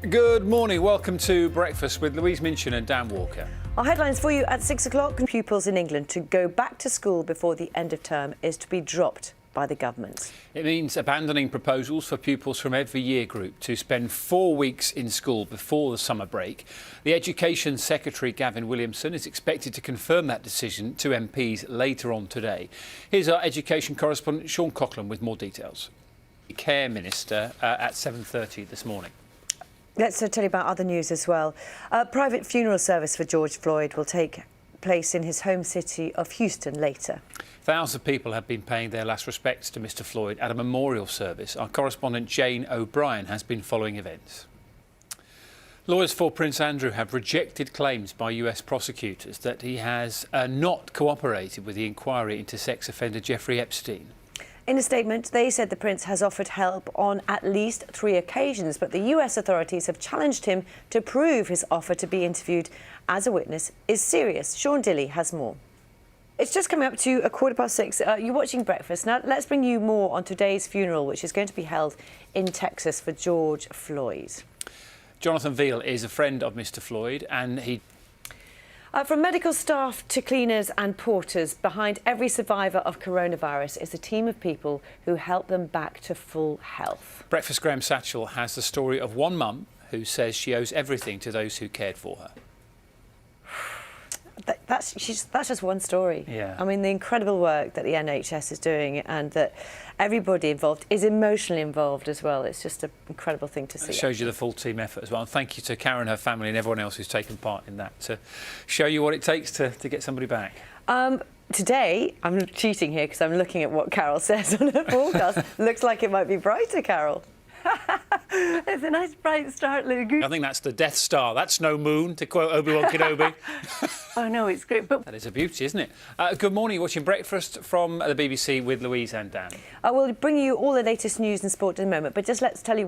Good morning. Welcome to Breakfast with Louise Minchin and Dan Walker. Our headlines for you at 6 o'clock. Pupils in England to go back to school before the end of term is to be dropped by the government. It means abandoning proposals for pupils from every year group to spend 4 weeks in school before the summer break. The Education Secretary, Gavin Williamson, is expected to confirm that decision to MPs later on today. Here's our education correspondent, Sean Coughlin, with more details. The Care Minister at 7:30 this morning. Let's tell you about other news as well. A private funeral service for George Floyd will take place in his home city of Houston later. Thousands of people have been paying their last respects to Mr Floyd at a memorial service. Our correspondent Jane O'Brien has been following events. Lawyers for Prince Andrew have rejected claims by US prosecutors that he has not cooperated with the inquiry into sex offender Jeffrey Epstein. In a statement, they said the Prince has offered help on at least 3 occasions, but the US authorities have challenged him to prove his offer to be interviewed as a witness is serious. Sean Dilley has more. It's just coming up to 6:15. You're watching Breakfast. Now, let's bring you more on today's funeral, which is going to be held in Texas for George Floyd. Jonathan Veal is a friend of Mr Floyd, and he... From medical staff to cleaners and porters, behind every survivor of coronavirus is a team of people who help them back to full health. Breakfast Graham Satchell has the story of one mum who says she owes everything to those who cared for her. That's just one story. Yeah. I mean, the incredible work that the NHS is doing and that everybody involved is emotionally involved as well. It's just an incredible thing to see. It shows you the full team effort as well. And thank you to Karen, her family and everyone else who's taken part in that to show you what it takes to get somebody back. Today, I'm cheating here because I'm looking at what Carol says on her forecast. Looks like it might be brighter, Carol. It's a nice bright start, Luke. I think that's the Death Star. That's no moon, to quote Obi-Wan Kenobi. Oh, no, it's great. But That is a beauty, isn't it? Good morning. You're watching Breakfast from the BBC with Louise and Dan. we'll bring you all the latest news and sport in a moment, but just let's tell you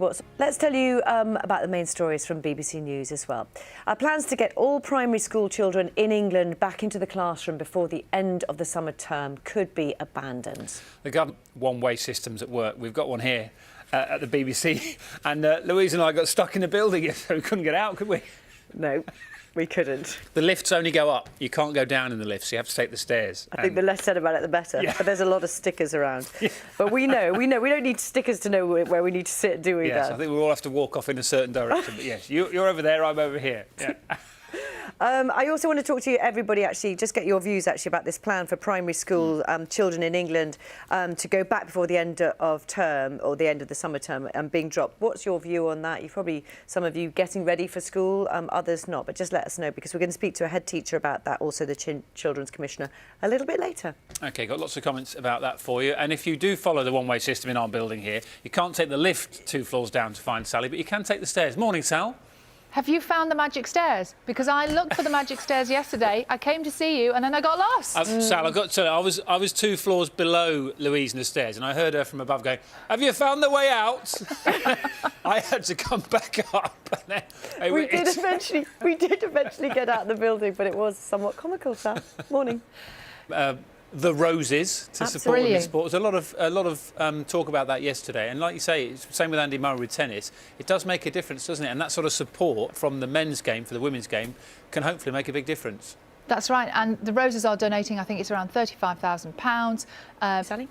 about the main stories from BBC News as well. Plans to get all primary school children in England back into the classroom before the end of the summer term could be abandoned. The government one-way systems at work. We've got one here at the BBC, and Louise and I got stuck in the building, so we couldn't get out, could we? No, we couldn't. The lifts only go up. You can't go down in the lifts. You have to take the stairs. I think the less said about it, the better. Yeah. But there's a lot of stickers around. Yeah. But we know. We don't need stickers to know where we need to sit, do we? Yes, Dan? I think we all have to walk off in a certain direction. But yes, you're over there, I'm over here. Yeah. I also want to talk to you, everybody, actually, just get your views, actually, about this plan for primary school children in England to go back before the end of term or the end of the summer term and being dropped. What's your view on that? You've probably, some of you, getting ready for school, others not. But just let us know, because we're going to speak to a head teacher about that, also the Children's Commissioner, a little bit later. OK, got lots of comments about that for you. And if you do follow the one-way system in our building here, you can't take the lift 2 floors down to find Sally, but you can take the stairs. Morning, Sal. Have you found the magic stairs? Because I looked for the magic stairs yesterday. I came to see you and then I got lost. Sal, I've got to tell you, I was 2 floors below Louise in the stairs, and I heard her from above going, "Have you found the way out?" I had to come back up. We did eventually get out of the building, but it was somewhat comical, Sal. Morning. The roses to support Absolutely. women's sport. There's a lot of talk about that yesterday, and like you say, it's the same with Andy Murray with tennis. It does make a difference, doesn't it? And that sort of support from the men's game for the women's game can hopefully make a big difference. That's right. And the Roses are donating, I think it's around £35,000. Sally?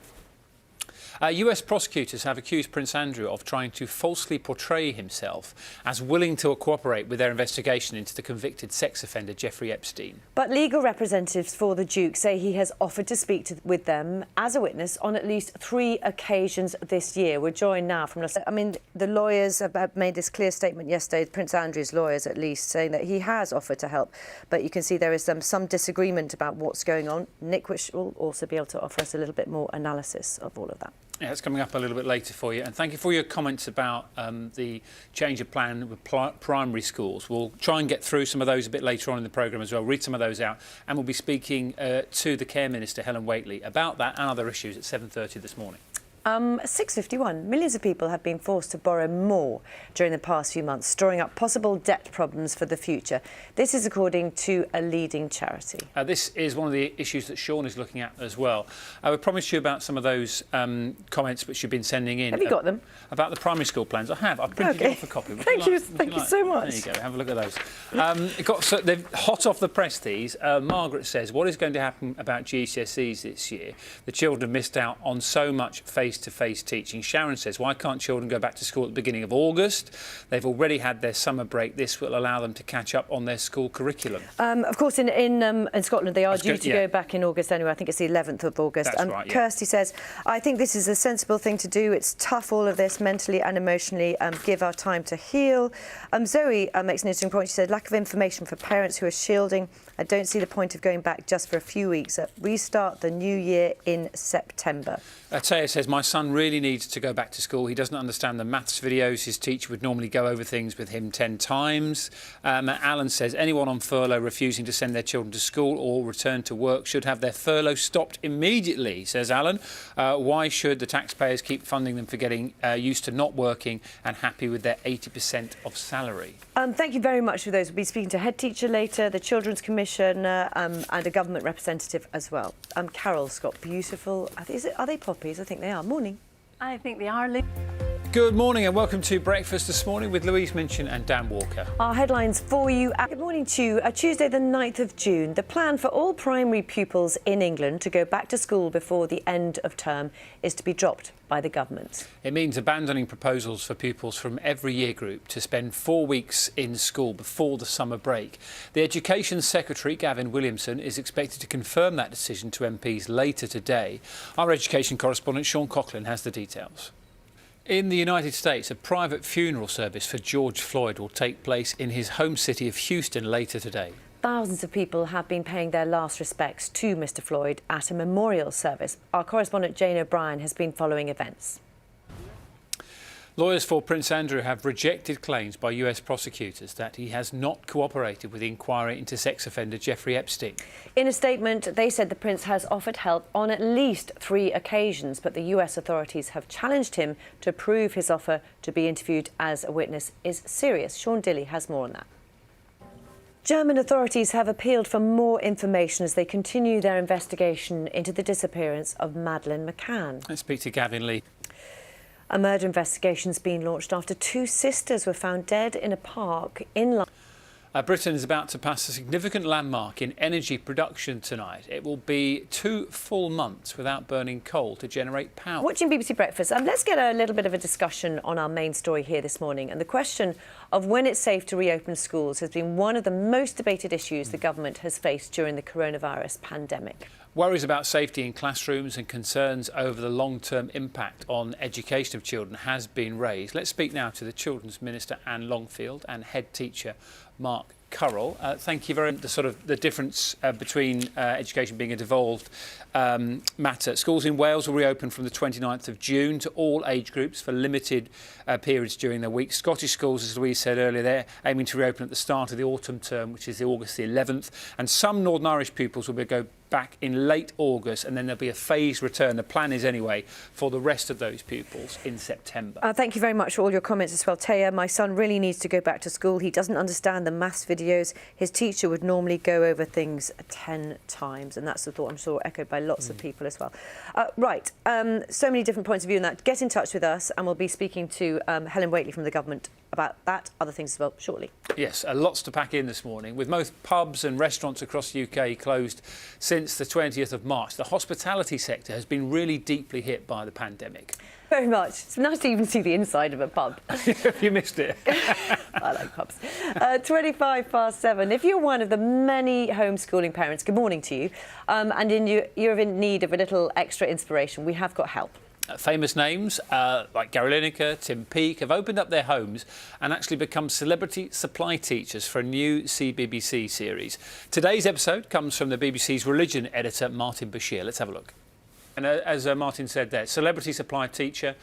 US prosecutors have accused Prince Andrew of trying to falsely portray himself as willing to cooperate with their investigation into the convicted sex offender Jeffrey Epstein. But legal representatives for the Duke say he has offered to speak with them as a witness on at least 3 occasions this year. We're joined now from... the lawyers have made this clear statement yesterday, Prince Andrew's lawyers at least, saying that he has offered to help. But you can see there is some disagreement about what's going on. Nick Wish will also be able to offer us a little bit more analysis of all of that. Yeah, it's coming up a little bit later for you. And thank you for your comments about the change of plan with primary schools. We'll try and get through some of those a bit later on in the programme as well, read some of those out. And we'll be speaking to the Care Minister, Helen Whately, about that and other issues at 7:30 this morning. 6:51. Millions of people have been forced to borrow more during the past few months, storing up possible debt problems for the future. This is according to a leading charity. This is one of the issues that Sean is looking at as well. I promised you about some of those comments which you've been sending in. Have you got them? About the primary school plans. I have. I've printed you off a copy. Thank you so much. There you go. Have a look at those. They're hot off the press, these. Margaret says, what is going to happen about GCSEs this year? The children have missed out on so much face-to-face teaching. Sharon says, why can't children go back to school at the beginning of August? They've already had their summer break. This will allow them to catch up on their school curriculum. Of course, in Scotland, they are due to go back in August anyway. I think it's the 11th of August. That's right, yeah. Kirsty says, I think this is a sensible thing to do. It's tough, all of this, mentally and emotionally. Give our time to heal. Zoe makes an interesting point. She said, lack of information for parents who are shielding. I don't see the point of going back just for a few weeks. Restart the new year in September. Taya says, my son really needs to go back to school. He doesn't understand the maths videos. His teacher would normally go over things with him 10 times. Alan says, anyone on furlough refusing to send their children to school or return to work should have their furlough stopped immediately, says Alan. Why should the taxpayers keep funding them for getting used to not working and happy with their 80% of salary? Thank you very much for those. We'll be speaking to head teacher later, the Children's Commissioner and a government representative as well. Carol's got beautiful... Are they poppies? I think they are. Morning. I think they are. Good morning and welcome to Breakfast This Morning with Louise Minchin and Dan Walker. Our headlines for you. Good morning to you. Tuesday the 9th of June. The plan for all primary pupils in England to go back to school before the end of term is to be dropped by the government. It means abandoning proposals for pupils from every year group to spend 4 weeks in school before the summer break. The Education Secretary, Gavin Williamson, is expected to confirm that decision to MPs later today. Our education correspondent Sean Coughlin has the details. In the United States, a private funeral service for George Floyd will take place in his home city of Houston later today. Thousands of people have been paying their last respects to Mr Floyd at a memorial service. Our correspondent Jane O'Brien has been following events. Lawyers for Prince Andrew have rejected claims by US prosecutors that he has not cooperated with the inquiry into sex offender Jeffrey Epstein. In a statement, they said the Prince has offered help on at least 3 occasions, but the US authorities have challenged him to prove his offer to be interviewed as a witness is serious. Sean Dilley has more on that. German authorities have appealed for more information as they continue their investigation into the disappearance of Madeleine McCann. Let's speak to Gavin Lee. A murder investigation's been launched after 2 sisters were found dead in a park in London. Britain is about to pass a significant landmark in energy production tonight. It will be 2 full months without burning coal to generate power. Watching BBC Breakfast, let's get a little bit of a discussion on our main story here this morning. And the question of when it's safe to reopen schools has been one of the most debated issues the government has faced during the coronavirus pandemic. Worries about safety in classrooms and concerns over the long-term impact on education of children has been raised. Let's speak now to the Children's Minister Anne Longfield and head teacher Mark Currell. Thank you very much. The difference between education being a devolved matter. Schools in Wales will reopen from the 29th of June to all age groups for limited periods during the week. Scottish schools, as Louise said earlier, they're aiming to reopen at the start of the autumn term, which is the August the 11th. And some Northern Irish pupils will go back in late August, and then there'll be a phased return. The plan is anyway for the rest of those pupils in September. Thank you very much for all your comments as well. Taya, my son really needs to go back to school. He doesn't understand the maths videos. His teacher would normally go over things 10 times, and that's the thought I'm sure echoed by lots of people as well. So many different points of view on that. Get in touch with us, and we'll be speaking to Helen Waitley from the government about that, other things as well, shortly. Yes, lots to pack in this morning. With most pubs and restaurants across the UK closed since the 20th of March, the hospitality sector has been really deeply hit by the pandemic. Very much. It's nice to even see the inside of a pub. You missed it. I like pubs. 7:25. If you're one of the many homeschooling parents, good morning to you, and you're in need of a little extra inspiration, we have got help. Famous names like Gary Lineker, Tim Peake have opened up their homes and actually become celebrity supply teachers for a new CBBC series. Today's episode comes from the BBC's religion editor Martin Bashir. Let's have a look. And as Martin said there, celebrity supply teacher,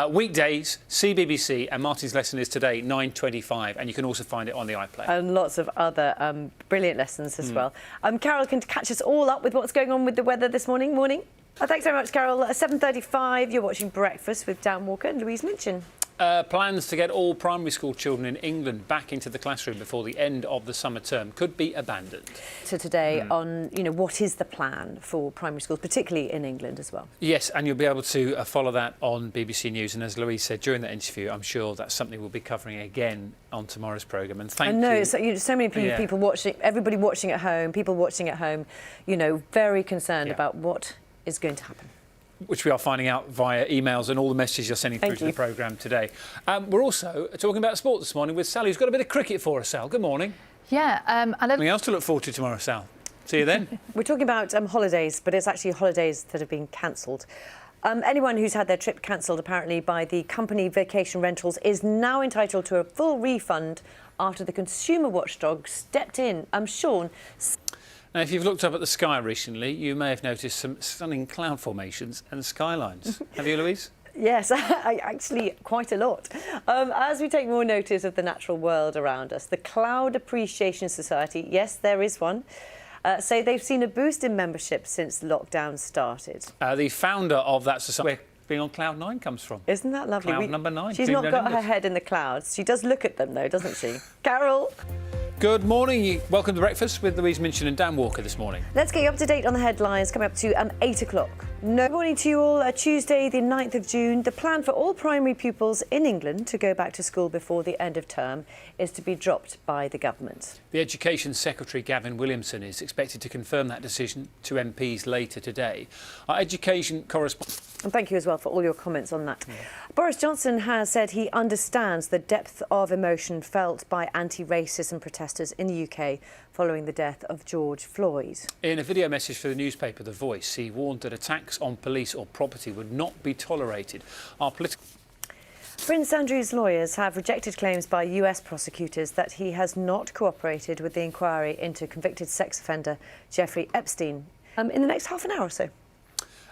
weekdays, CBBC, and Martin's lesson is today, 9:25, and you can also find it on the iPlayer. And lots of other brilliant lessons as well. Carol can catch us all up with what's going on with the weather this morning. Morning. Thanks very much, Carol. At 7:35, you're watching Breakfast with Dan Walker and Louise Minchin. Plans to get all primary school children in England back into the classroom before the end of the summer term could be abandoned. So today on, what is the plan for primary schools, particularly in England as well? Yes, and you'll be able to follow that on BBC News. And as Louise said during that interview, I'm sure that's something we'll be covering again on tomorrow's programme. And thank you. I know, so many people watching, everybody watching at home, people watching at home, very concerned about what is going to happen. Which we are finding out via emails and all the messages you're sending through to the programme today. We're also talking about sport this morning with Sally, who's got a bit of cricket for us, Sal. Good morning. Yeah. Something else to look forward to tomorrow, Sal. See you then. We're talking about holidays, but it's actually holidays that have been cancelled. Anyone who's had their trip cancelled, apparently, by the company Vacation Rentals is now entitled to a full refund after the consumer watchdog stepped in. Sean. Now, if you've looked up at the sky recently, you may have noticed some stunning cloud formations and skylines. Have you, Louise? Yes, actually quite a lot. As we take more notice of the natural world around us, the Cloud Appreciation Society, yes, there is one, say they've seen a boost in membership since lockdown started. The founder of that society, where being on Cloud 9 comes from. Isn't that lovely? Cloud number 9. She's not got her head in the clouds. She does look at them, though, doesn't she? Carol? Good morning. Welcome to Breakfast with Louise Minchin and Dan Walker this morning. Let's get you up to date on the headlines coming up to 8 o'clock. Good morning to you all. Tuesday, the 9th of June. The plan for all primary pupils in England to go back to school before the end of term is to be dropped by the government. The Education Secretary, Gavin Williamson, is expected to confirm that decision to MPs later today. Our education correspondent... And thank you as well for all your comments on that. Yeah. Boris Johnson has said he understands the depth of emotion felt by anti-racism protesters in the UK following the death of George Floyd. In a video message for the newspaper The Voice, he warned that attacks on police or property would not be tolerated. Prince Andrew's lawyers have rejected claims by US prosecutors that he has not cooperated with the inquiry into convicted sex offender Jeffrey Epstein in the next half an hour or so.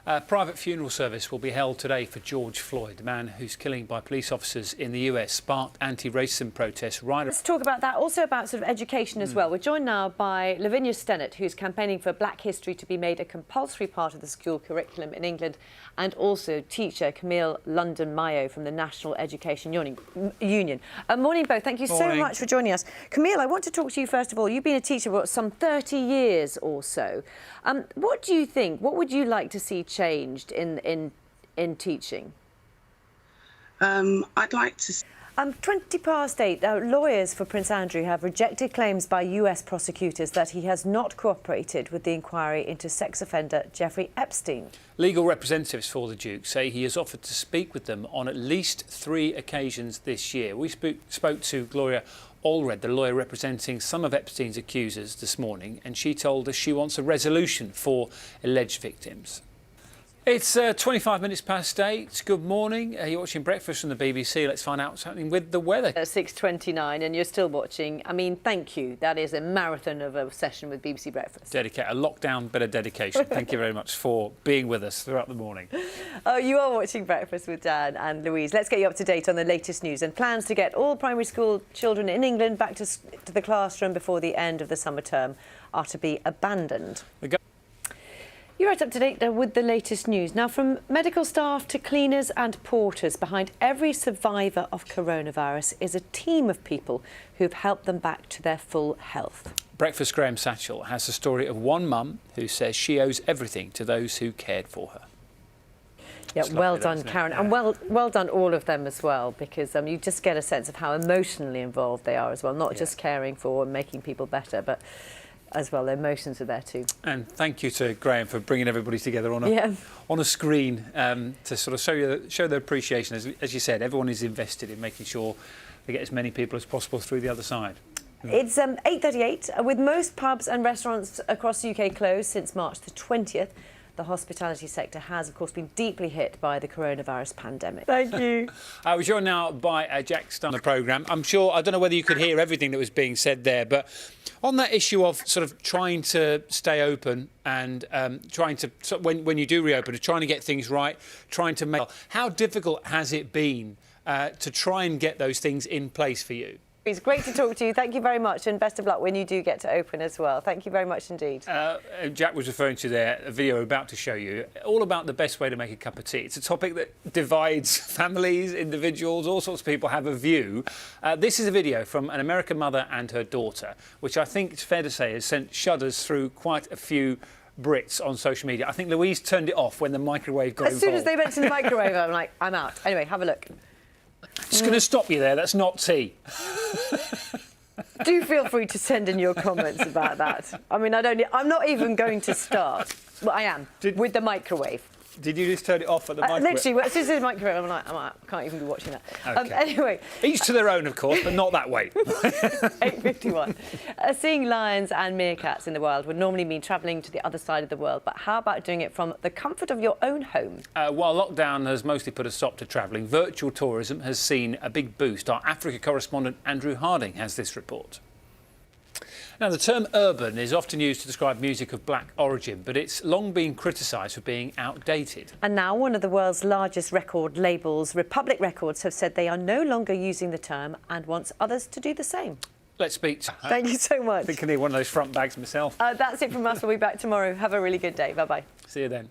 A private funeral service will be held today for George Floyd, the man whose killing by police officers in the US sparked anti-racism protests. Let's talk about that, also about sort of education as well. We're joined now by Lavinia Stennett, who's campaigning for Black history to be made a compulsory part of the school curriculum in England, and also teacher Camille London-Mayo from the National Education Union. Morning both, thank you so much for joining us. Camille, I want to talk to you first of all. You've been a teacher for some 30 years or so. What do you think, what would you like to see changed in teaching? I'd like to... 20 past 8, lawyers for Prince Andrew have rejected claims by US prosecutors that he has not cooperated with the inquiry into sex offender Jeffrey Epstein. Legal representatives for the Duke say he has offered to speak with them on at least 3 occasions this year. We spoke to Gloria Allred, the lawyer representing some of Epstein's accusers this morning, and she told us she wants a resolution for alleged victims. It's 25 minutes past 8. Good morning. You're watching Breakfast from the BBC. Let's find out what's happening with the weather. At 6:29 and you're still watching. I mean, thank you. That is a marathon of a session with BBC Breakfast. A lockdown bit of dedication. Thank you very much for being with us throughout the morning. Oh, you are watching Breakfast with Dan and Louise. Let's get you up to date on the latest news and plans to get all primary school children in England back to the classroom before the end of the summer term are to be abandoned. You're right up to date with the latest news. Now, from medical staff to cleaners and porters, behind every survivor of coronavirus is a team of people who've helped them back to their full health. Breakfast Graham Satchell has the story of one mum who says she owes everything to those who cared for her. Yeah, well done, Karen, and well done all of them as well, because you just get a sense of how emotionally involved they are as well, not just caring for and making people better, but as well, their emotions are there too. And thank you to Graham for bringing everybody together on a screen to sort of show their appreciation. As you said, everyone is invested in making sure they get as many people as possible through the other side. It's 8:38. With most pubs and restaurants across the UK closed since March the 20th, the hospitality sector has, of course, been deeply hit by the coronavirus pandemic. Thank you. We're joined now by Jack Stein on the programme. I don't know whether you could hear everything that was being said there, but on that issue of sort of trying to stay open and trying to, when you do reopen, trying to get things right, trying to make... How difficult has it been to try and get those things in place for you? It's great to talk to you. Thank you very much, and best of luck when you do get to open as well. Thank you very much indeed. Jack was referring to there, a video we're about to show you, all about the best way to make a cup of tea. It's a topic that divides families, individuals, all sorts of people have a view. This is a video from an American mother and her daughter, which I think it's fair to say has sent shudders through quite a few Brits on social media. I think Louise turned it off when the microwave got involved. As soon as they mentioned the microwave, I'm like, I'm out. Anyway, have a look. Just going to stop you there. That's not tea. Do feel free to send in your comments about that. I mean, I'm not even going to start, but I am, with the microwave. Did you just turn it off at the microwave? Literally, as soon as the microwave, I'm like, I can't even be watching that. Okay. Anyway. Each to their own, of course, but not that way. 8:51. Seeing lions and meerkats in the wild would normally mean travelling to the other side of the world, but how about doing it from the comfort of your own home? While lockdown has mostly put a stop to travelling, virtual tourism has seen a big boost. Our Africa correspondent Andrew Harding has this report. Now, the term urban is often used to describe music of black origin, but it's long been criticised for being outdated. And now one of the world's largest record labels, Republic Records, have said they are no longer using the term and wants others to do the same. Let's speak to her. Thank you so much. I think I need one of those front bags myself. That's it from us. We'll be back tomorrow. Have a really good day. Bye-bye. See you then.